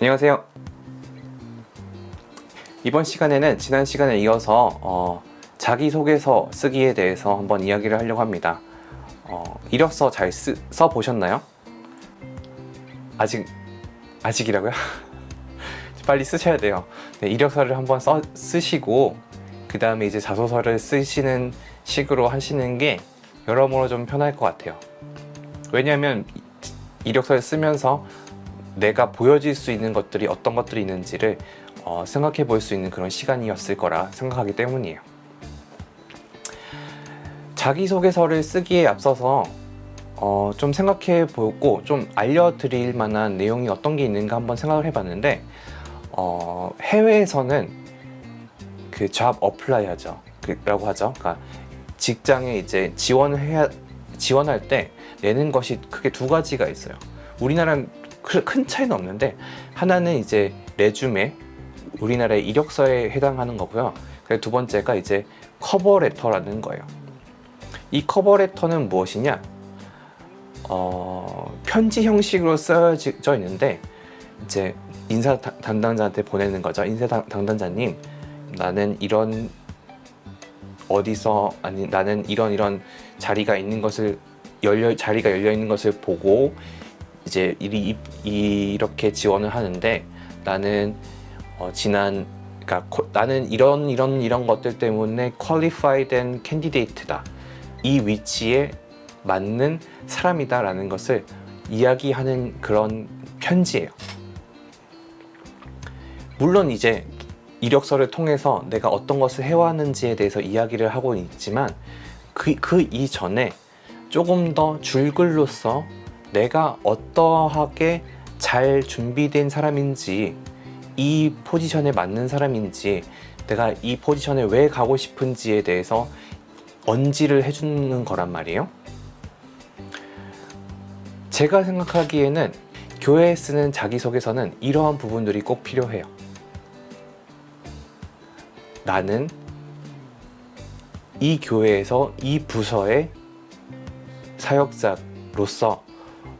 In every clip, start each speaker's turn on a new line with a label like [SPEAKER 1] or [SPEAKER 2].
[SPEAKER 1] 안녕하세요. 이번 시간에는 지난 시간에 이어서 자기소개서 쓰기에 대해서 한번 이야기를 하려고 합니다. 이력서 잘 써보셨나요? 아직이라고요? 빨리 쓰셔야 돼요. 네, 이력서를 한번 쓰시고 그 다음에 이제 자소서를 쓰시는 식으로 하시는 게 여러모로 좀 편할 것 같아요. 왜냐하면 이력서를 쓰면서 내가 보여질 수 있는 것들이 어떤 것들이 있는지를 생각해 볼 수 있는 그런 시간이었을 거라 생각하기 때문이에요. 자기소개서를 쓰기에 앞서서 좀 생각해 보고 좀 알려드릴 만한 내용이 어떤 게 있는가 한번 생각을 해봤는데 해외에서는 그 잡 어플라이 라고 하죠. 그러니까 직장에 이제 지원할 때 내는 것이 크게 두 가지가 있어요. 우리나라는 큰 차이는 없는데 하나는 이제 레주메, 우리나라의 이력서에 해당하는 거고요. 그리고 두 번째가 이제 커버레터라는 거예요. 이 커버레터는 무엇이냐? 편지 형식으로 쓰여져 있는데 이제 인사 담당자한테 보내는 거죠. 인사 담당자님, 나는 이런 나는 이런 자리가 있는 것을 자리가 열려 있는 것을 보고 이제 이렇게 지원을 하는데 나는 나는 이런 것들 때문에 qualified candidate다. 이 위치에 맞는 사람이다라는 것을 이야기하는 그런 편지예요. 물론 이제 이력서를 통해서 내가 어떤 것을 해왔는지에 대해서 이야기를 하고 있지만 그 이전에 조금 더 줄글로서 내가 어떠하게 잘 준비된 사람인지, 이 포지션에 맞는 사람인지, 내가 이 포지션에 왜 가고 싶은지에 대해서 언지를 해주는 거란 말이에요. 제가 생각하기에는 교회에 쓰는 자기소개서는 이러한 부분들이 꼭 필요해요. 나는 이 교회에서 이 부서의 사역자로서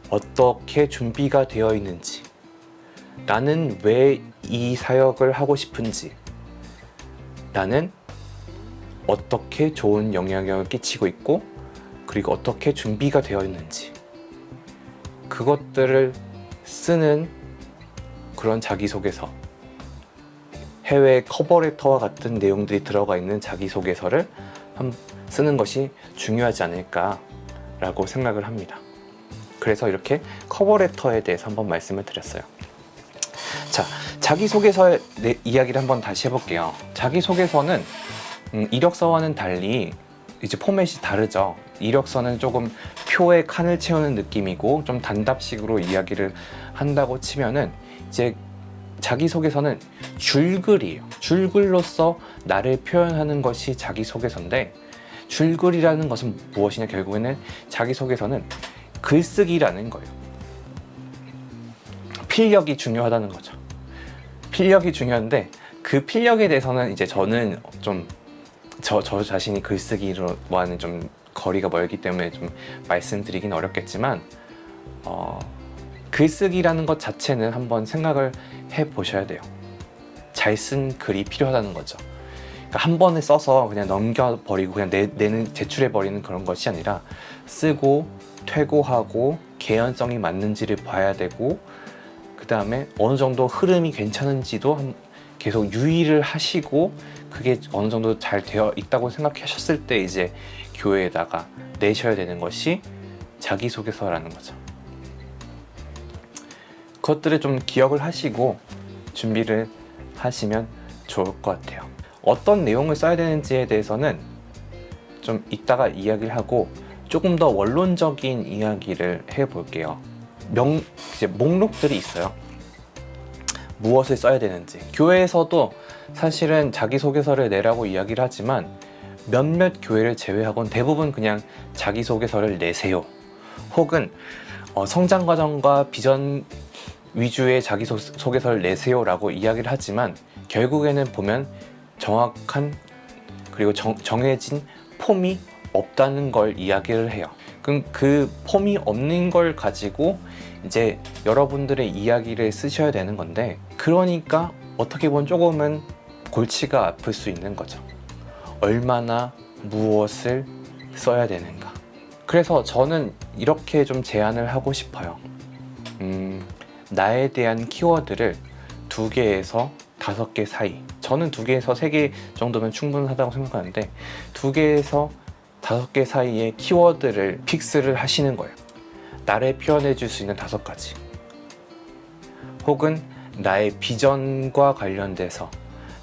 [SPEAKER 1] 어떻게 준비가 되어 있는지, 나는 왜 이 사역을 하고 싶은지, 나는 어떻게 좋은 영향력을 끼치고 있고, 그리고 어떻게 준비가 되어 있는지, 그것들을 쓰는 그런 자기소개서, 해외 커버레터와 같은 내용들이 들어가 있는 자기소개서를 쓰는 것이 중요하지 않을까라고 생각을 합니다. 그래서 이렇게 커버레터에 대해서 한번 말씀을 드렸어요. 자, 자기소개서의 이야기를 한번 다시 해볼게요. 자기소개서는 이력서와는 달리 이제 포맷이 다르죠. 이력서는 조금 표에 칸을 채우는 느낌이고 좀 단답식으로 이야기를 한다고 치면은 이제 자기소개서는 줄글이에요. 줄글로서 나를 표현하는 것이 자기소개서인데, 줄글이라는 것은 무엇이냐? 결국에는 자기소개서는 글쓰기라는 거예요. 필력이 중요하다는 거죠. 필력이 중요한데 그 필력에 대해서는 이제 저는 좀 저 자신이 글쓰기와는 좀 거리가 멀기 때문에 좀 말씀드리긴 어렵겠지만 글쓰기라는 것 자체는 한번 생각을 해보셔야 돼요. 잘 쓴 글이 필요하다는 거죠. 그러니까 한 번에 써서 그냥 넘겨버리고 그냥 제출해버리는 그런 것이 아니라 쓰고 퇴고하고 개연성이 맞는지를 봐야 되고, 그 다음에 어느 정도 흐름이 괜찮은지도 계속 유의를 하시고, 그게 어느 정도 잘 되어 있다고 생각하셨을 때 이제 교회에다가 내셔야 되는 것이 자기소개서라는 거죠. 그것들을 좀 기억을 하시고 준비를 하시면 좋을 것 같아요. 어떤 내용을 써야 되는지에 대해서는 좀 이따가 이야기를 하고 조금 더 원론적인 이야기를 해볼게요. 이제 목록들이 있어요. 무엇을 써야 되는지. 교회에서도 사실은 자기소개서를 내라고 이야기를 하지만 몇몇 교회를 제외하고는 대부분 그냥 자기소개서를 내세요. 혹은 성장 과정과 비전 위주의 자기소개서를 내세요 라고 이야기를 하지만 결국에는 보면 정확한 그리고 정해진 폼이 없다는 걸 이야기를 해요. 그럼 그 폼이 없는 걸 가지고 이제 여러분들의 이야기를 쓰셔야 되는 건데, 그러니까 어떻게 보면 조금은 골치가 아플 수 있는 거죠. 얼마나 무엇을 써야 되는가. 그래서 저는 이렇게 좀 제안을 하고 싶어요. 나에 대한 키워드를 2개에서 5개 사이, 저는 2개에서 3개 정도면 충분하다고 생각하는데 2개에서 5개 사이의 키워드를 픽스를 하시는 거예요. 나를 표현해 줄 수 있는 5가지, 혹은 나의 비전과 관련돼서,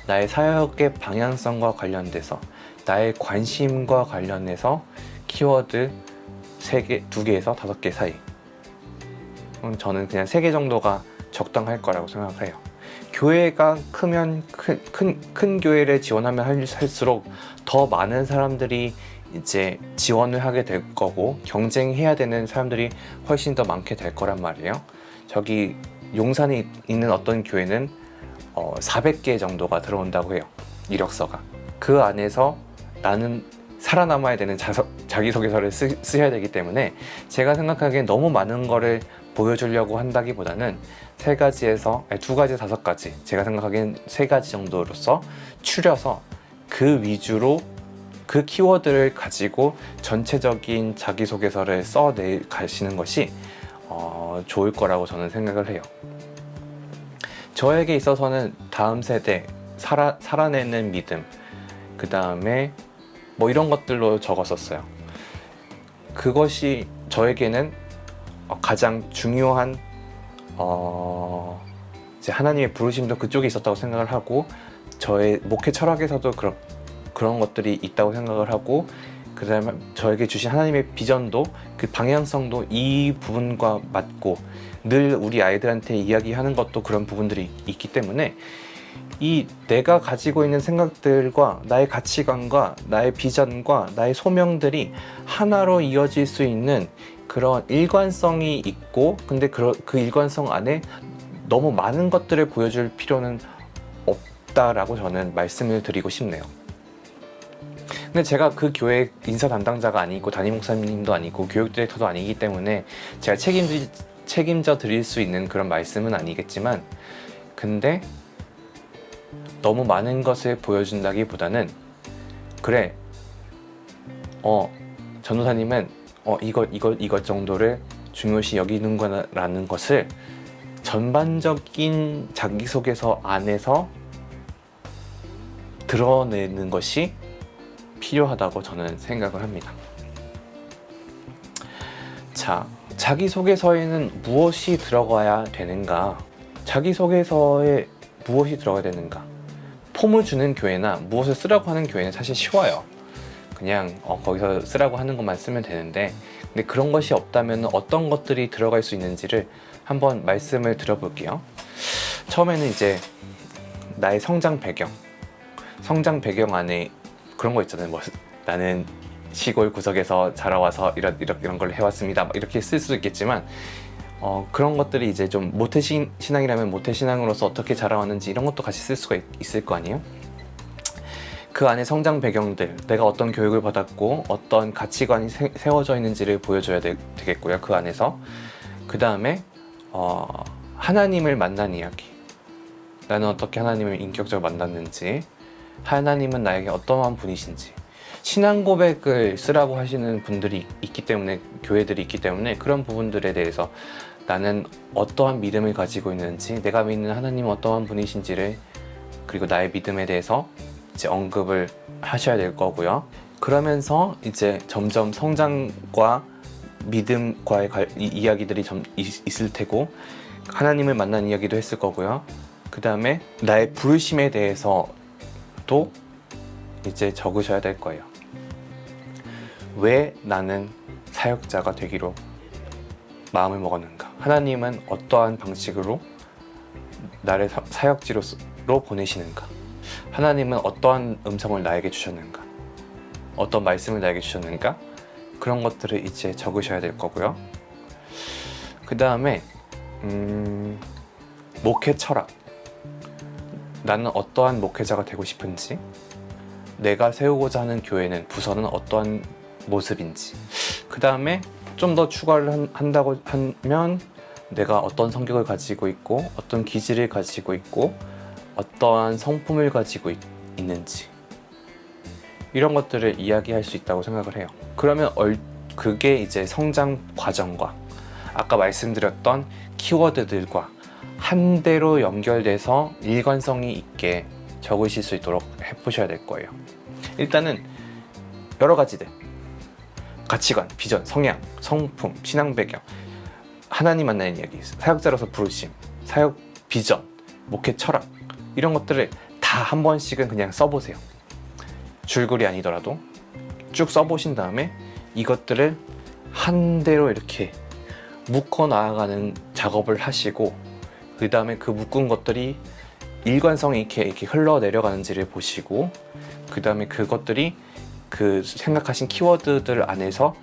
[SPEAKER 1] 나의 사역의 방향성과 관련돼서, 나의 관심과 관련해서 키워드 2개에서 5개 사이. 저는 그냥 3개 정도가 적당할 거라고 생각을 해요. 교회가 크면 큰 교회를 지원하면 할수록 더 많은 사람들이 이제 지원을 하게 될 거고, 경쟁해야 되는 사람들이 훨씬 더 많게 될 거란 말이에요. 저기 용산에 있는 어떤 교회는 400개 정도가 들어온다고 해요, 이력서가. 그 안에서 나는 살아남아야 되는 자기소개서를 쓰셔야 되기 때문에, 제가 생각하기엔 너무 많은 거를 보여주려고 한다기보다는 2가지에서 5가지, 제가 생각하기엔 3가지 정도로서 추려서 그 위주로 그 키워드를 가지고 전체적인 자기소개서를 써내 가시는 것이 좋을 거라고 저는 생각을 해요. 저에게 있어서는 다음 세대, 살아내는 믿음, 그 다음에 뭐 이런 것들로 적었었어요. 그것이 저에게는 가장 중요한 이제 하나님의 부르심도 그쪽에 있었다고 생각을 하고, 저의 목회 철학에서도 그런 것들이 있다고 생각을 하고, 그 다음에 저에게 주신 하나님의 비전도, 그 방향성도 이 부분과 맞고, 늘 우리 아이들한테 이야기하는 것도 그런 부분들이 있기 때문에, 이 내가 가지고 있는 생각들과 나의 가치관과 나의 비전과 나의 소명들이 하나로 이어질 수 있는 그런 일관성이 있고, 근데 그 일관성 안에 너무 많은 것들을 보여줄 필요는 없다라고 저는 말씀을 드리고 싶네요. 근데 제가 그 교회 인사 담당자가 아니고 담임 목사님도 아니고 교육 디렉터도 아니기 때문에 제가 책임져 드릴 수 있는 그런 말씀은 아니겠지만, 근데 너무 많은 것을 보여준다기보다는, 그래, 전도사님은 이것 정도를 중요시 여기는구나라는 것을 전반적인 자기소개서 안에서 드러내는 것이 필요하다고 저는 생각을 합니다. 자, 자기소개서에는 무엇이 들어가야 되는가? 자기소개서에 무엇이 들어가야 되는가? 폼을 주는 교회나 무엇을 쓰라고 하는 교회는 사실 쉬워요. 그냥 거기서 쓰라고 하는 것만 쓰면 되는데, 근데 그런 것이 없다면 어떤 것들이 들어갈 수 있는지를 한번 말씀을 드려볼게요. 처음에는 이제 나의 성장 배경 성장 안에 그런 거 있잖아요. 뭐 나는 시골 구석에서 자라와서 이런 걸 해왔습니다, 막 이렇게 쓸 수도 있겠지만, 그런 것들이 이제 좀 모태신앙이라면 모태신앙으로서 어떻게 자라왔는지 이런 것도 같이 쓸 수가 있을 거 아니에요. 그 안에 성장 배경들, 내가 어떤 교육을 받았고 어떤 가치관이 세워져 있는지를 보여줘야 되겠고요, 그 안에서. 그 다음에 하나님을 만난 이야기, 나는 어떻게 하나님을 인격적으로 만났는지, 하나님은 나에게 어떠한 분이신지, 신앙 고백을 쓰라고 하시는 분들이 있기 때문에, 교회들이 있기 때문에, 그런 부분들에 대해서 나는 어떠한 믿음을 가지고 있는지, 내가 믿는 하나님은 어떠한 분이신지를, 그리고 나의 믿음에 대해서 이제 언급을 하셔야 될 거고요. 그러면서 이제 점점 성장과 믿음과의 이야기들이 좀 있을 테고, 하나님을 만난 이야기도 했을 거고요. 그 다음에 나의 부르심에 대해서도 이제 적으셔야 될 거예요. 왜 나는 사역자가 되기로 마음을 먹었는가? 하나님은 어떠한 방식으로 나를 사역지로 보내시는가? 하나님은 어떠한 음성을 나에게 주셨는가? 어떤 말씀을 나에게 주셨는가? 그런 것들을 이제 적으셔야 될 거고요. 그 다음에 목회 철학, 나는 어떠한 목회자가 되고 싶은지, 내가 세우고자 하는 교회는, 부서는 어떠한 모습인지, 그 다음에 좀 더 추가를 한다고 하면 내가 어떤 성격을 가지고 있고 어떤 기질을 가지고 있고 어떠한 성품을 가지고 있는지 이런 것들을 이야기할 수 있다고 생각을 해요. 그러면 그게 이제 성장 과정과 아까 말씀드렸던 키워드들과 한대로 연결돼서 일관성이 있게 적으실 수 있도록 해보셔야 될 거예요. 일단은 여러 가지들, 가치관, 비전, 성향, 성품, 신앙 배경, 하나님 만나는 이야기, 사역자로서 부르심, 사역 비전, 목회 철학 이런 것들을 다 한 번씩은 그냥 써보세요. 줄글이 아니더라도 쭉 써보신 다음에 이것들을 한 대로 이렇게 묶어 나아가는 작업을 하시고 그 다음에 그 묶은 것들이 일관성이 이렇게 흘러내려가는지를 보시고 그 다음에 그것들이 그 생각하신 키워드들 안에서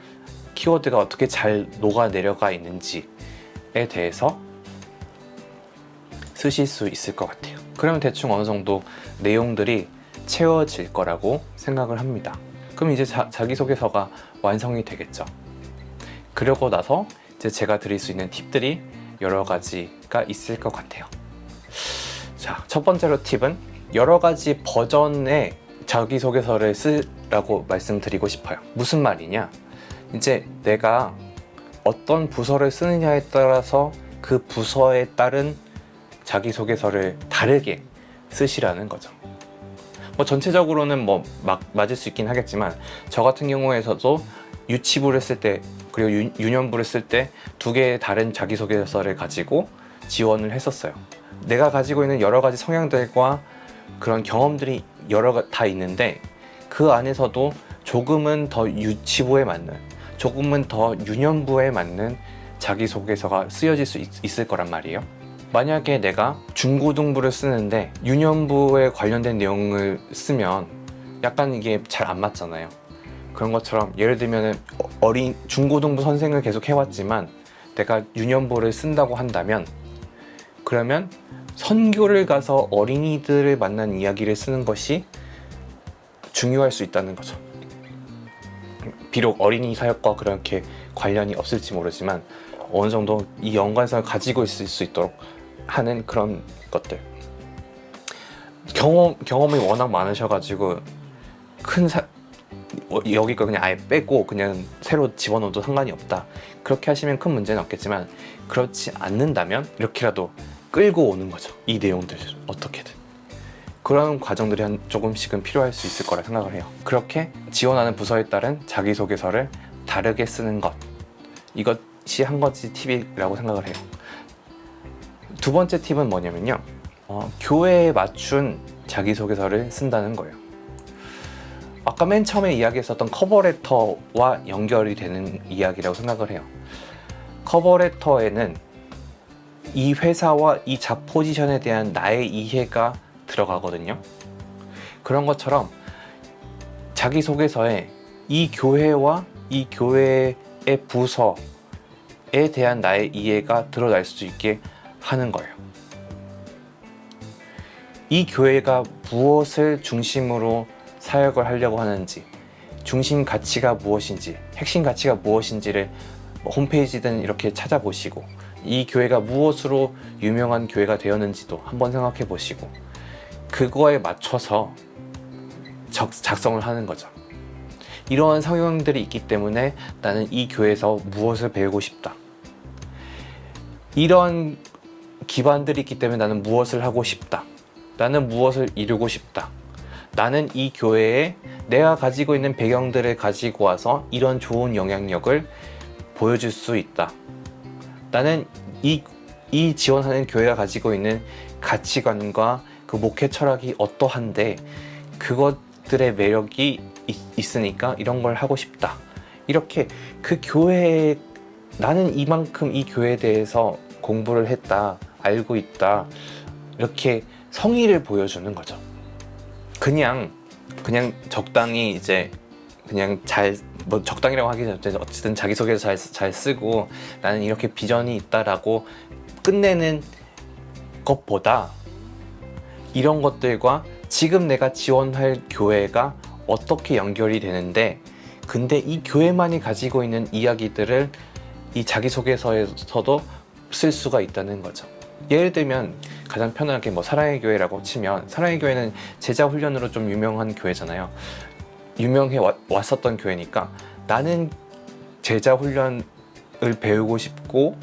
[SPEAKER 1] 키워드가 어떻게 잘 녹아내려가 있는지에 대해서 쓰실 수 있을 것 같아요. 그러면 대충 어느 정도 내용들이 채워질 거라고 생각을 합니다. 그럼 이제 자기소개서가 완성이 되겠죠. 그러고 나서 이제 제가 드릴 수 있는 팁들이 여러 가지가 있을 것 같아요. 자, 첫 번째로 팁은 여러 가지 버전의 자기소개서를 쓰라고 말씀드리고 싶어요. 무슨 말이냐? 이제 내가 어떤 부서를 쓰느냐에 따라서 그 부서에 따른 자기소개서를 다르게 쓰시라는 거죠. 뭐 전체적으로는 뭐 맞을 수 있긴 하겠지만 저 같은 경우에서도 유치부를 쓸 때 그리고 유년부를 쓸 때 두 개의 다른 자기소개서를 가지고 지원을 했었어요. 내가 가지고 있는 여러 가지 성향들과 그런 경험들이 다 있는데 그 안에서도 조금은 더 유치부에 맞는 조금은 더 유년부에 맞는 자기소개서가 쓰여질 수 있을 거란 말이에요. 만약에 내가 중고등부를 쓰는데 유년부에 관련된 내용을 쓰면 약간 이게 잘 안 맞잖아요. 그런 것처럼 예를 들면 중고등부 선생을 계속 해왔지만 내가 유년부를 쓴다고 한다면 그러면 선교를 가서 어린이들을 만난 이야기를 쓰는 것이 중요할 수 있다는 거죠. 비록 어린이 사역과 그렇게 관련이 없을지 모르지만 어느 정도 이 연관성을 가지고 있을 수 있도록 하는 그런 것들. 경험이 워낙 많으셔가지고 여기 거 그냥 아예 빼고 그냥 새로 집어넣어도 상관이 없다. 그렇게 하시면 큰 문제는 없겠지만 그렇지 않는다면 이렇게라도 끌고 오는 거죠. 이 내용들을 어떻게든. 그런 과정들이 조금씩은 필요할 수 있을 거라 생각을 해요. 그렇게 지원하는 부서에 따른 자기소개서를 다르게 쓰는 것. 이것이 한 가지 팁이라고 생각을 해요. 두 번째 팁은 뭐냐면요. 교회에 맞춘 자기소개서를 쓴다는 거예요. 아까 맨 처음에 이야기했었던 커버레터와 연결이 되는 이야기라고 생각을 해요. 커버레터에는 이 회사와 이 잡 포지션에 대한 나의 이해가 들어가거든요. 그런 것처럼 자기소개서에 이 교회와 이 교회의 부서에 대한 나의 이해가 드러날 수 있게 하는 거예요. 이 교회가 무엇을 중심으로 사역을 하려고 하는지, 중심 가치가 무엇인지, 핵심 가치가 무엇인지를 홈페이지든 이렇게 찾아보시고 이 교회가 무엇으로 유명한 교회가 되었는지도 한번 생각해 보시고 그거에 맞춰서 작성을 하는 거죠. 이러한 성향들이 있기 때문에 나는 이 교회에서 무엇을 배우고 싶다. 이런 기반들이 있기 때문에 나는 무엇을 하고 싶다. 나는 무엇을 이루고 싶다. 나는 이 교회에 내가 가지고 있는 배경들을 가지고 와서 이런 좋은 영향력을 보여줄 수 있다. 나는 이 지원하는 교회가 가지고 있는 가치관과 그 목회 철학이 어떠한데 그것들의 매력이 있으니까 이런 걸 하고 싶다. 이렇게 그 교회에 나는 이만큼 이 교회에 대해서 공부를 했다. 알고 있다. 이렇게 성의를 보여주는 거죠. 그냥 적당히 이제 그냥 적당이라고 하기 전에 어쨌든 자기소개서 잘 쓰고 나는 이렇게 비전이 있다라고 끝내는 것보다 이런 것들과 지금 내가 지원할 교회가 어떻게 연결이 되는데 근데 이 교회만이 가지고 있는 이야기들을 이 자기소개서에서도 쓸 수가 있다는 거죠. 예를 들면 가장 편하게 뭐 사랑의 교회라고 치면, 사랑의 교회는 제자 훈련으로 좀 유명한 교회잖아요. 유명해 왔었던 교회니까 나는 제자 훈련을 배우고 싶고,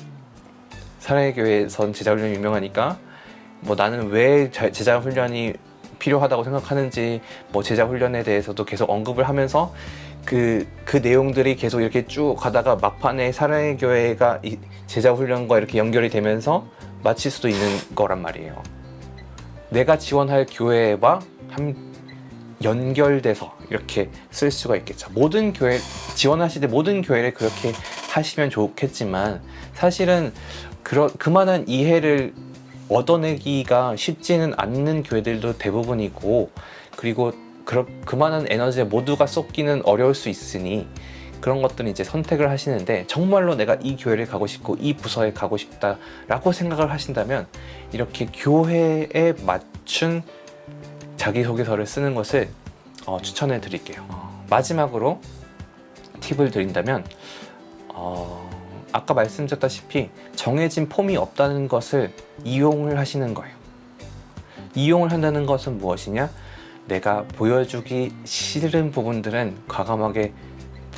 [SPEAKER 1] 사랑의 교회에선 제자 훈련이 유명하니까 뭐 나는 왜 제자 훈련이 필요하다고 생각하는지, 뭐 제자 훈련에 대해서도 계속 언급을 하면서 그 내용들이 계속 이렇게 쭉 가다가 막판에 사랑의 교회가 이 제자 훈련과 이렇게 연결이 되면서 마칠 수도 있는 거란 말이에요. 내가 지원할 교회와 연결돼서 이렇게 쓸 수가 있겠죠. 모든 교회 지원하실 때 모든 교회를 그렇게 하시면 좋겠지만, 사실은 그만한 이해를 얻어내기가 쉽지는 않는 교회들도 대부분이고, 그리고 그만한 에너지에 모두가 쏟기는 어려울 수 있으니 그런 것들은 이제 선택을 하시는데, 정말로 내가 이 교회를 가고 싶고 이 부서에 가고 싶다라고 생각을 하신다면 이렇게 교회에 맞춘 자기소개서를 쓰는 것을 추천해 드릴게요. 마지막으로 팁을 드린다면, 아까 말씀드렸다시피 정해진 폼이 없다는 것을 이용을 하시는 거예요. 이용을 한다는 것은 무엇이냐? 내가 보여주기 싫은 부분들은 과감하게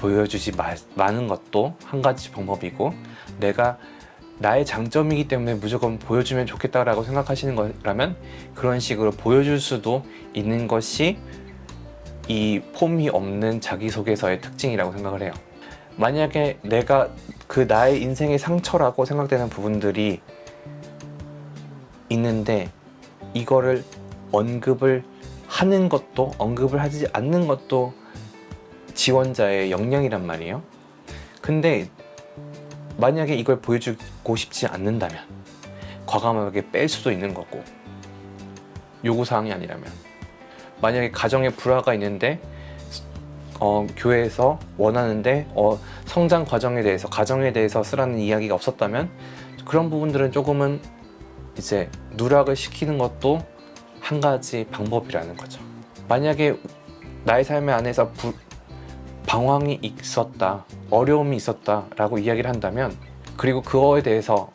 [SPEAKER 1] 보여주지 마는 것도 한 가지 방법이고, 내가 나의 장점이기 때문에 무조건 보여주면 좋겠다라고 생각하시는 거라면 그런 식으로 보여줄 수도 있는 것이 이 폼이 없는 자기소개서의 특징이라고 생각을 해요. 만약에 내가 나의 인생의 상처라고 생각되는 부분들이 있는데 이거를 언급을 하는 것도, 언급을 하지 않는 것도 지원자의 역량이란 말이에요. 근데 만약에 이걸 보여주고 싶지 않는다면 과감하게 뺄 수도 있는 거고, 요구사항이 아니라면. 만약에 가정에 불화가 있는데 교회에서 원하는데 성장 과정에 대해서, 가정에 대해서 쓰라는 이야기가 없었다면 그런 부분들은 조금은 이제 누락을 시키는 것도 한 가지 방법이라는 거죠. 만약에 나의 삶의 안에서 방황이 있었다, 어려움이 있었다 라고 이야기를 한다면, 그리고 그거에 대해서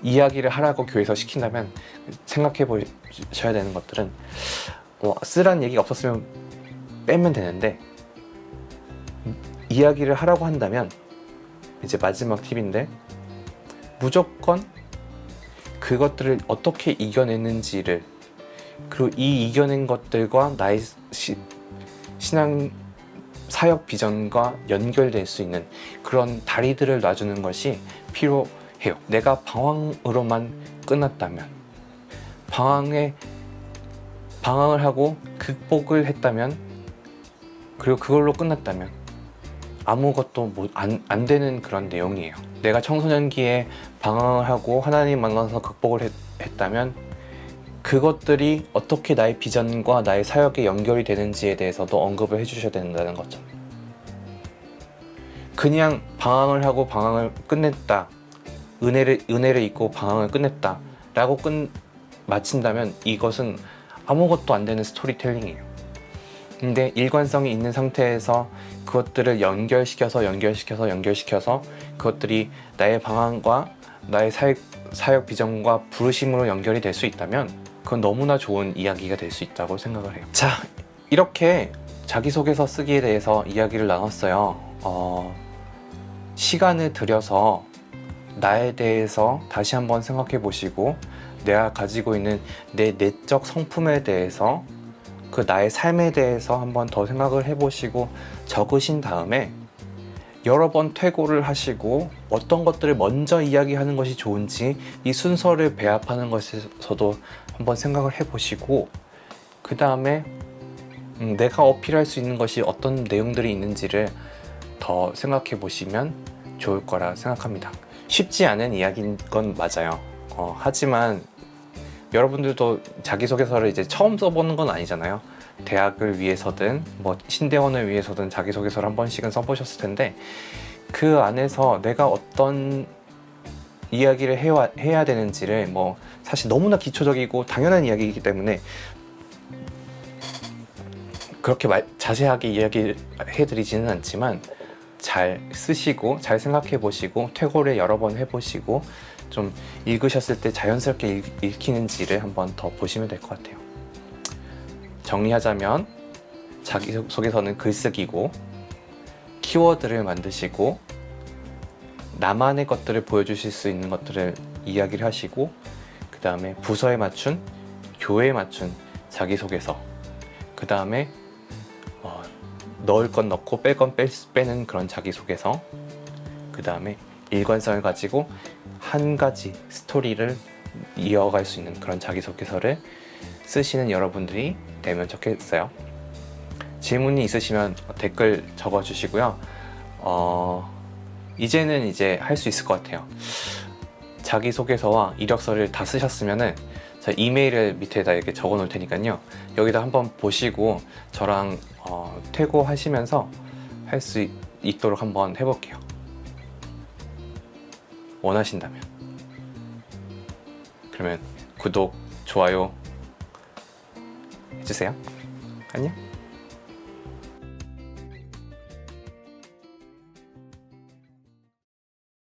[SPEAKER 1] 이야기를 하라고 교회에서 시킨다면 생각해 보셔야 되는 것들은, 쓰라는 얘기가 없었으면 빼면 되는데 이야기를 하라고 한다면, 이제 마지막 팁인데, 무조건 그것들을 어떻게 이겨냈는지를, 그리고 이 이겨낸 것들과 나의 신앙 사역 비전과 연결될 수 있는 그런 다리들을 놔주는 것이 필요해요. 내가 방황으로만 끝났다면, 방황을 하고 극복을 했다면, 그리고 그걸로 끝났다면 아무것도 안 되는 그런 내용이에요. 내가 청소년기에 방황을 하고 하나님 만나서 극복을 했다면 그것들이 어떻게 나의 비전과 나의 사역에 연결이 되는지에 대해서도 언급을 해주셔야 된다는 거죠. 그냥 방황을 하고 방황을 끝냈다, 은혜를 잊고 방황을 끝냈다 라고 마친다면 이것은 아무것도 안 되는 스토리텔링이에요. 근데 일관성이 있는 상태에서 그것들을 연결시켜서 그것들이 나의 방황과 나의 사역 비전과 부르심으로 연결이 될 수 있다면 그건 너무나 좋은 이야기가 될 수 있다고 생각을 해요. 자, 이렇게 자기소개서 쓰기에 대해서 이야기를 나눴어요. 시간을 들여서 나에 대해서 다시 한번 생각해 보시고, 내가 가지고 있는 내 내적 성품에 대해서, 그 나의 삶에 대해서 한번 더 생각을 해보시고 적으신 다음에 여러 번 퇴고를 하시고 어떤 것들을 먼저 이야기하는 것이 좋은지 이 순서를 배합하는 것에서도 한번 생각을 해보시고, 그 다음에 내가 어필할 수 있는 것이 어떤 내용들이 있는지를 더 생각해 보시면 좋을 거라 생각합니다. 쉽지 않은 이야기인 건 맞아요. 하지만 여러분들도 자기소개서를 이제 처음 써보는 건 아니잖아요. 대학을 위해서든 뭐 신대원을 위해서든 자기소개서를 한 번씩은 써보셨을 텐데, 그 안에서 내가 어떤 이야기를 해야 되는지를, 뭐 사실 너무나 기초적이고 당연한 이야기이기 때문에 그렇게 자세하게 이야기를 해드리지는 않지만 잘 쓰시고 잘 생각해 보시고 퇴고를 여러 번 해보시고 좀 읽으셨을 때 자연스럽게 읽히는지를 한번 더 보시면 될 것 같아요. 정리하자면 자기소개서는 글쓰기고 키워드를 만드시고 나만의 것들을 보여주실 수 있는 것들을 이야기를 하시고 그 다음에 부서에 맞춘 교회에 맞춘 자기소개서 그 다음에 넣을 건 넣고 뺄 건 빼는 그런 자기소개서 그 다음에 일관성을 가지고 한 가지 스토리를 이어갈 수 있는 그런 자기소개서를 쓰시는 여러분들이 되면 좋겠어요. 질문이 있으시면 댓글 적어주시고요. 이제는 이제 할 수 있을 것 같아요. 자기소개서와 이력서를 다 쓰셨으면은 저 이메일을 밑에다 이렇게 적어 놓을 테니까요. 여기다 한번 보시고 저랑 퇴고하시면서 할 수 있도록 한번 해볼게요. 원하신다면. 그러면 구독, 좋아요 해주세요. 안녕.